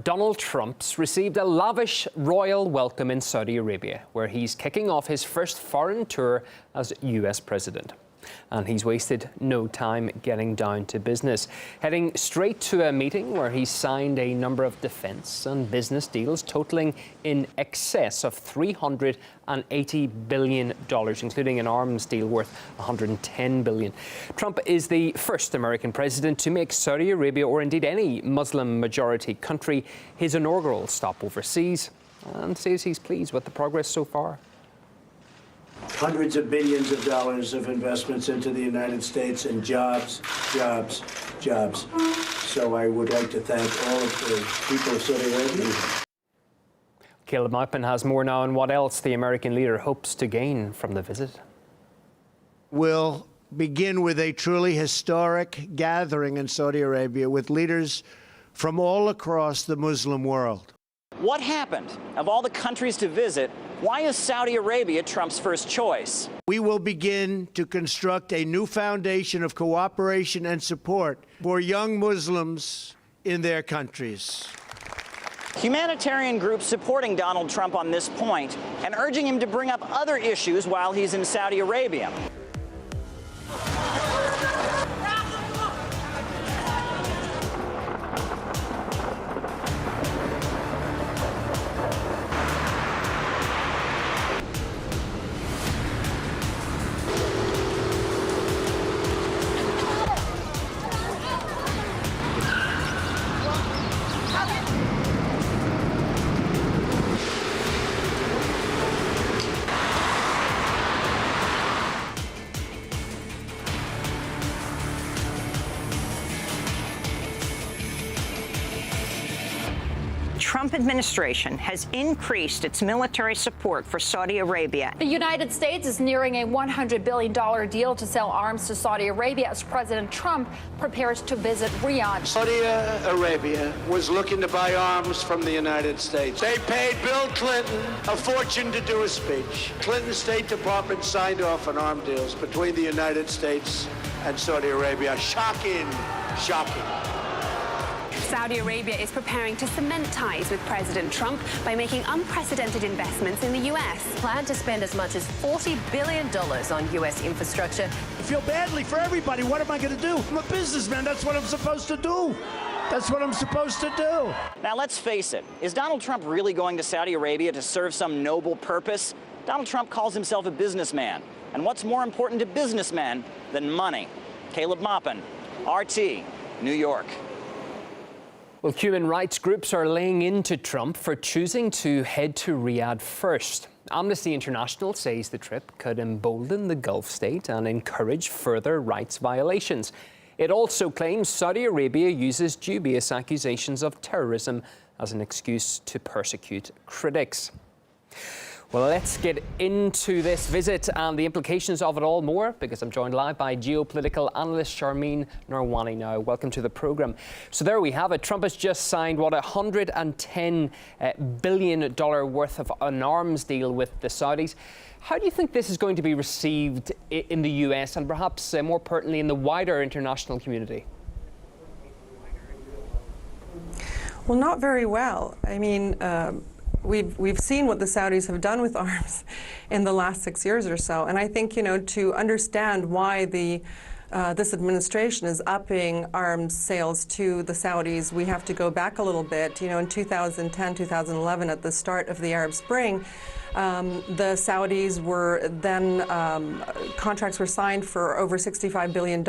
Donald Trump's received a lavish royal welcome in Saudi Arabia, where he's kicking off his first foreign tour as US president. And he's wasted no time getting down to business, heading straight to a meeting where he signed a number of defense and business deals totaling in excess of $380 billion, including an arms deal worth $110 billion. Trump is the first American president to make Saudi Arabia, or indeed any Muslim-majority country, his inaugural stop overseas, and says he's pleased with the progress so far. Hundreds of billions of dollars of investments into the United States and jobs, jobs, jobs. So I would like to thank all of the people of Saudi Arabia. Caleb Maupin has more now on what else the American leader hopes to gain from the visit. We'll begin with a truly historic gathering in Saudi Arabia with leaders from all across the Muslim world. What happened? Of all the countries to visit, why is Saudi Arabia Trump's first choice? We will begin to construct a new foundation of cooperation and support for young Muslims in their countries. Humanitarian groups supporting Donald Trump on this point and urging him to bring up other issues while he's in Saudi Arabia. Trump administration has increased its military support for Saudi Arabia. The United States is nearing a $100 billion deal to sell arms to Saudi Arabia as President Trump prepares to visit Riyadh. Saudi Arabia was looking to buy arms from the United States. They paid Bill Clinton a fortune to do a speech. Clinton's State Department signed off on arms deals between the United States and Saudi Arabia. Shocking, shocking. Saudi Arabia is preparing to cement ties with President Trump by making unprecedented investments in the U.S. Plan to spend as much as $40 billion on U.S. infrastructure. I feel badly for everybody. What am I going to do? I'm a businessman. That's what I'm supposed to do. That's what I'm supposed to do. Now, let's face it. Is Donald Trump really going to Saudi Arabia to serve some noble purpose? Donald Trump calls himself a businessman. And what's more important to businessmen than money? Caleb Maupin, RT, New York. Well, human rights groups are laying into Trump for choosing to head to Riyadh first. Amnesty International says the trip could embolden the Gulf state and encourage further rights violations. It also claims Saudi Arabia uses dubious accusations of terrorism as an excuse to persecute critics. Well, let's get into this visit and the implications of it all more, because I'm joined live by geopolitical analyst Sharmeen Narwani now. Welcome to the programme. So there we have it. Trump has just signed, $110 billion worth of an arms deal with the Saudis. How do you think this is going to be received in the US and perhaps more pertinently in the wider international community? Well, not very well. I mean, We've seen what the Saudis have done with arms in the last 6 years or so, and I think, to understand why this administration is upping arms sales to the Saudis, we have to go back a little bit. In 2010, 2011, at the start of the Arab Spring, the Saudis were then, contracts were signed for over $65 billion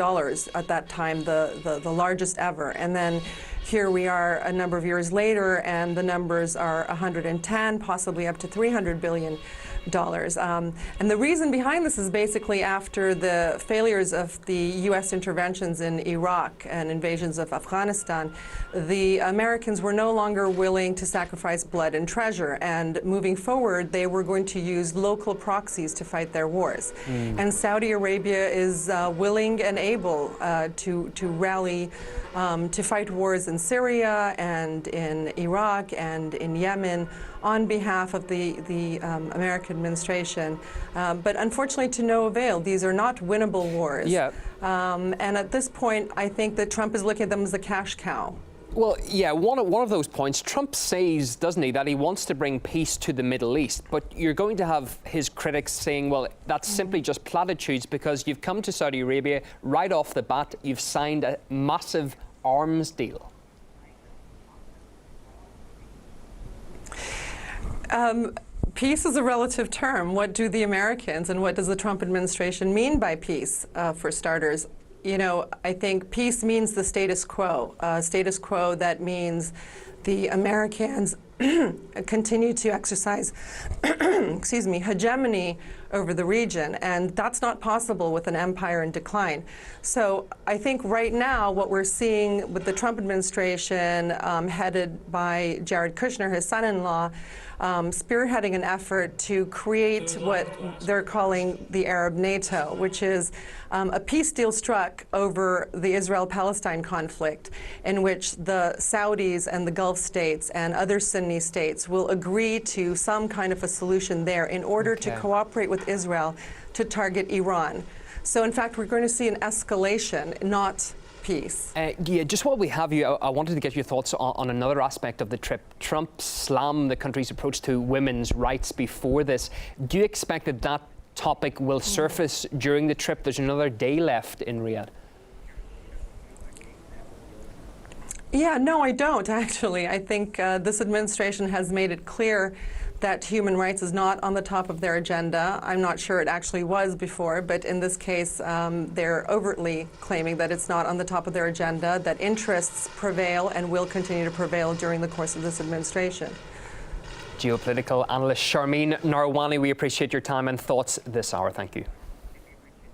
at that time, the largest ever. And then here we are a number of years later, and the numbers are 110, possibly up to $300 billion. And the reason behind this is basically after the failures of the U.S. interventions in Iraq and invasions of Afghanistan, the Americans were no longer willing to sacrifice blood and treasure. And moving forward, they were going to use local proxies to fight their wars. And Saudi Arabia is willing and able to rally to fight wars in Syria and in Iraq and in Yemen on behalf of the American administration, but unfortunately to no avail. These are not winnable wars. Yeah. And at this point, I think that Trump is looking at them as a cash cow. Well, yeah, one of those points, Trump says, doesn't he, that he wants to bring peace to the Middle East, but you're going to have his critics saying, well, that's simply just platitudes because you've come to Saudi Arabia right off the bat, you've signed a massive arms deal. Peace is a relative term. What do the Americans and what does the Trump administration mean by peace, for starters? You know, I think peace means the status quo. Status quo, that means the Americans continue to exercise, excuse me, hegemony over the region, and that's not possible with an empire in decline. So I think right now what we're seeing with the Trump administration, headed by Jared Kushner, his son-in-law, spearheading an effort to create what they're calling the Arab NATO, which is a peace deal struck over the Israel-Palestine conflict, in which the Saudis and the Gulf states and other Sunni states will agree to some kind of a solution there in order to cooperate with Israel to target Iran. So in fact, we're going to see an escalation, not peace. Yeah, just while we have you, I wanted to get your thoughts on another aspect of the trip. Trump slammed the country's approach to women's rights before this. Do you expect that that topic will surface during the trip? There's another day left in Riyadh. Yeah, no, I don't, actually. I think this administration has made it clear that human rights is not on the top of their agenda. I'm not sure it actually was before, but in this case, they're overtly claiming that it's not on the top of their agenda, that interests prevail and will continue to prevail during the course of this administration. Geopolitical analyst Sharmeen Narwani, we appreciate your time and thoughts this hour. Thank you.